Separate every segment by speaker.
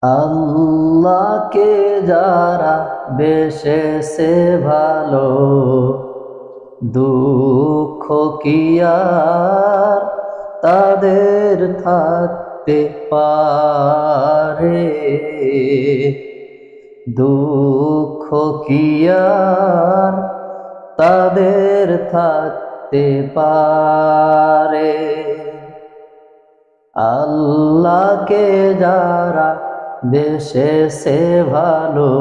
Speaker 1: আল্লাহকে যারা বেসেছে ভালো, দুঃখ কি আর তাদের থাকতে পারে? দুঃখ কি আর তাদের থাকতে পারে? আল্লাহকে যারা বেসেছে ভালো,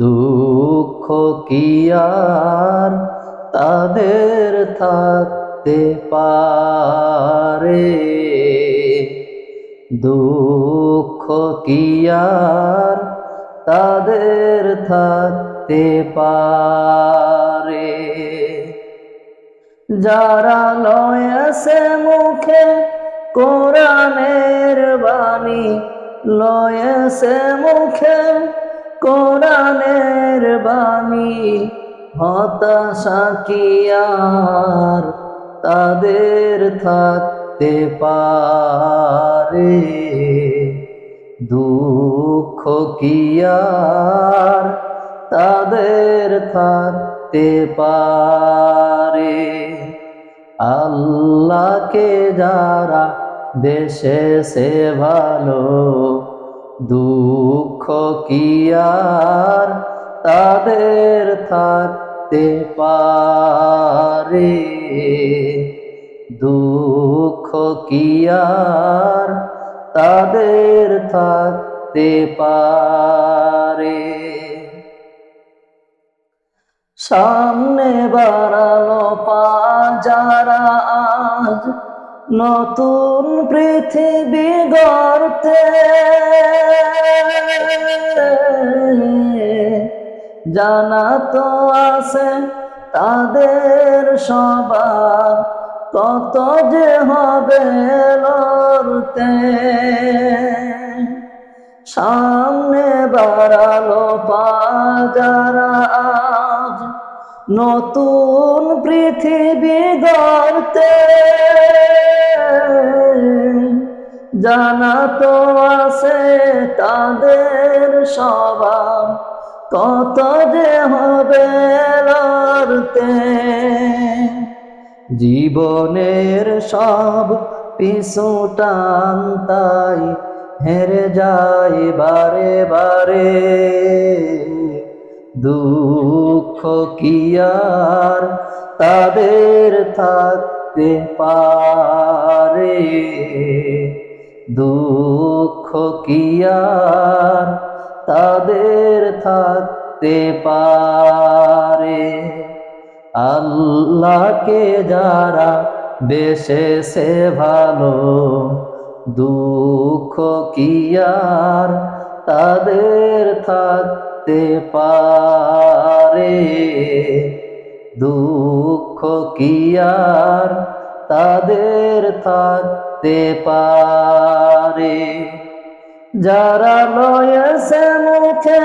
Speaker 1: দুঃখ কি আর তাদের থাকতে পারে? দুঃখ কি আর তাদের থাকতে পারে? যারা লয়েছে মুখে কোরআনের বাণী, লয়েছে মুখে কোরআনের বাণী, হতাশা কি আর তাদের থাকতে পারে? দুঃখ কি আর তাদের থাকতে পারে? আল্লাহকে যারা বেসেছে ভালো, দুঃখ কি আর তাদের থাকতে পারে? দুঃখ কি আর তাদের থাকতে পারে? সামনে বাড়ালো পা যারা আজ নতুন পৃথিবী গড়তে, জানা তো আছে তাদের সবার কত যে হবে লড়তে। সামনে বাড়ালো পা যারা আজ নতুন পৃথিবী গড়তে, জানা তো আছে তাদের স্বভাব কত যে হবে লড়তে। জীবনের সব পিছু টান তাই হেরে যায় বারে বারে। দুঃখ কি আর তাদের থাকতে পারে? দুঃখ কি আর তাদের থাকতে পারে? আল্লাহকে যারা বেসেছে ভালো, দুঃখ কি আর তাদের থাকতে পারে? দুঃখ কি আর তাদের থাকতে পারে? যারা লয়েছে মুখে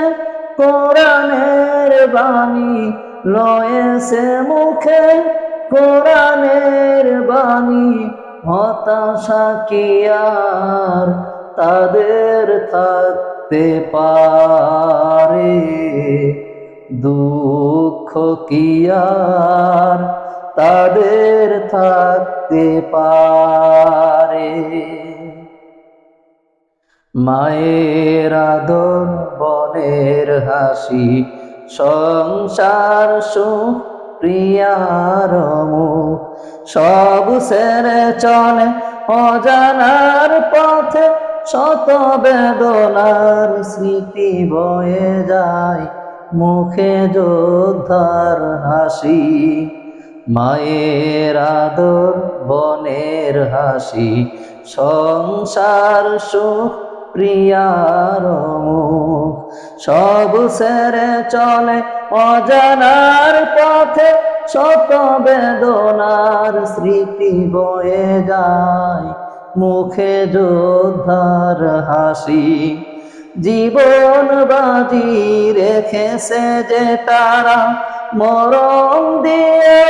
Speaker 1: কোরআনের বাণী, লয়েছে মুখে কোরআনের বাণী, হতাশা কি আর তাদের থাকতে পারে? দুঃখ কি আর তাদের থাকতে পারে? মায়ের আদর বনের হাসি, সংসার সুখ প্রিয়ার মুখ, সব ছেড়ে চলে অজানার পথে, শত বেদনার স্মৃতি বয়ে যায় মুখে যোদ্ধার হাসি। মায়ের আদর বনের হাসি, সংসার সুখ প্রিয়ার মুখ, সব ছেড়ে চলে অজানার পথে, শত বেদনার স্মৃতি বয়ে যায় মুখে যোদ্ধার হাসি। জীবন বাজি রেখেছে যে তারা মরণ দিয়ে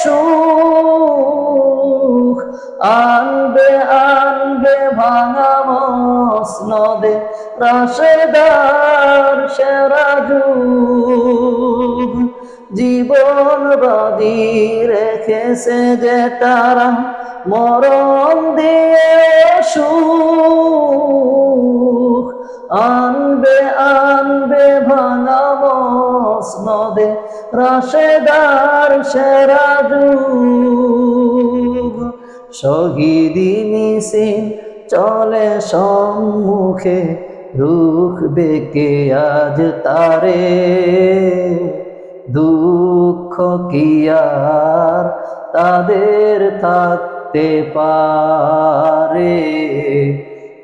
Speaker 1: সুখ, আনবে আনবে ভাঙা মসনদে রাশেদার সেরা যুগ। জীবন বাজি রেখেছে যে তারা মরণ দিয়ে সুখ। আনবে আনবে ভাঙা মসনদে রাশেদার সেরা যুগ। শহীদি মিছিল চলে সম্মুখে, রুখবে কে আজ তারে? দুঃখ কি আর তাদের থাকতে পারে?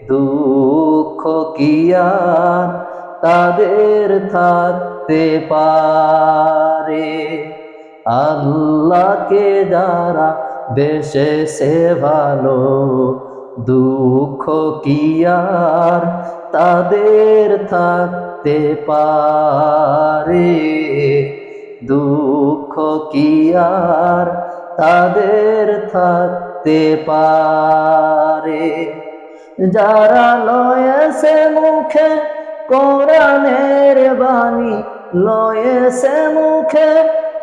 Speaker 1: দুঃখ কি আর তাদের থাকতে পারে? আল্লাহকে যারা বেশেছে ভালো, দুঃখ কি আর তাদের থাকতে পারে? দুঃখ কি আর তাদের থাকতে পারে? যারা লয়েছে মুখে কোরআনের বাণী, লয়েছে মুখে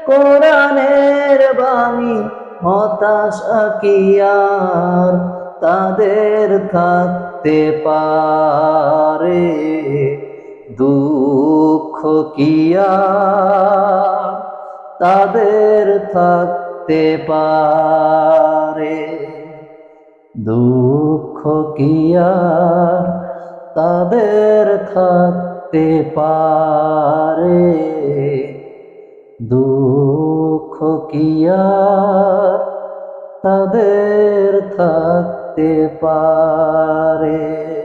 Speaker 1: কোরআনের বাণী, হতাশা কি আর তাদের থাকতে পারে? দুঃখ কি আর তাদের থাকতে পারে? দুঃখ কি আর তাদের থাকতে পারে? দুঃখ কি আর তাদের থাকতে পারে?